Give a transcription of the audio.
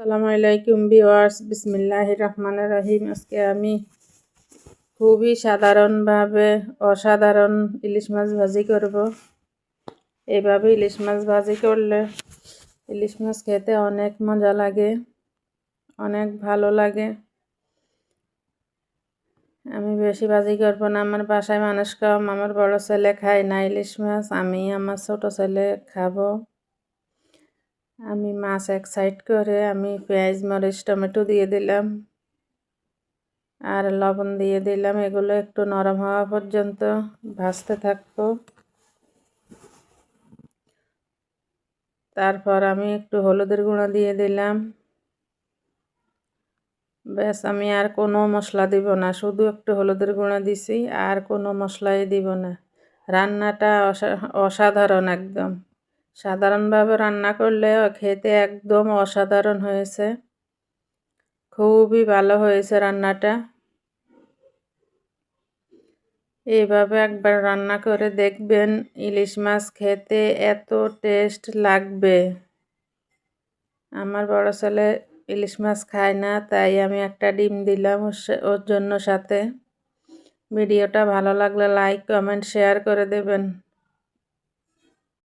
আসসালামু আলাইকুম ভিউয়ার্স, বিসমিল্লাহির রহমানির রহিম। আজকে আমি খুবই সাধারণভাবে অসাধারণ ইলিশ মাছ ভাজি করব। এইভাবে ইলিশ মাছ ভাজি করলে ইলিশ মাছ খেতে অনেক মজা লাগে, অনেক ভালো লাগে। আমি বেশি ভাজি করব না, আমার বাসায় মানুষ কম, আমার বড় ছেলে খায় না ইলিশ মাছ, আমি আমার ছোট ছেলে খাবো। আমি মাছ এক সাইড করে আমি পেঁয়াজ মরিচ টমেটো দিয়ে দিলাম আর লবণ দিয়ে দিলাম। এগুলো একটু নরম হওয়া পর্যন্ত ভাজতে থাকবো। তারপর আমি একটু হলুদের গুঁড়ো দিয়ে দিলাম। ব্যাস, আমি আর কোনো মশলা দিব না, শুধু একটু হলুদের গুঁড়ো দিছি, আর কোনো মশলাই দিব না। রান্নাটা অসাধারণ, একদম সাধারণভাবে রান্না করলেও খেতে একদম অসাধারণ হয়েছে, খুবই ভালো হয়েছে রান্নাটা। এইভাবে একবার রান্না করে দেখবেন, ইলিশ মাছ খেতে এত টেস্ট লাগবে। আমার বড় ছেলে ইলিশ মাছ খায় না, তাই আমি একটা ডিম দিলাম ওর জন্য সাথে। ভিডিওটা ভালো লাগলে লাইক কমেন্ট শেয়ার করে দেবেন।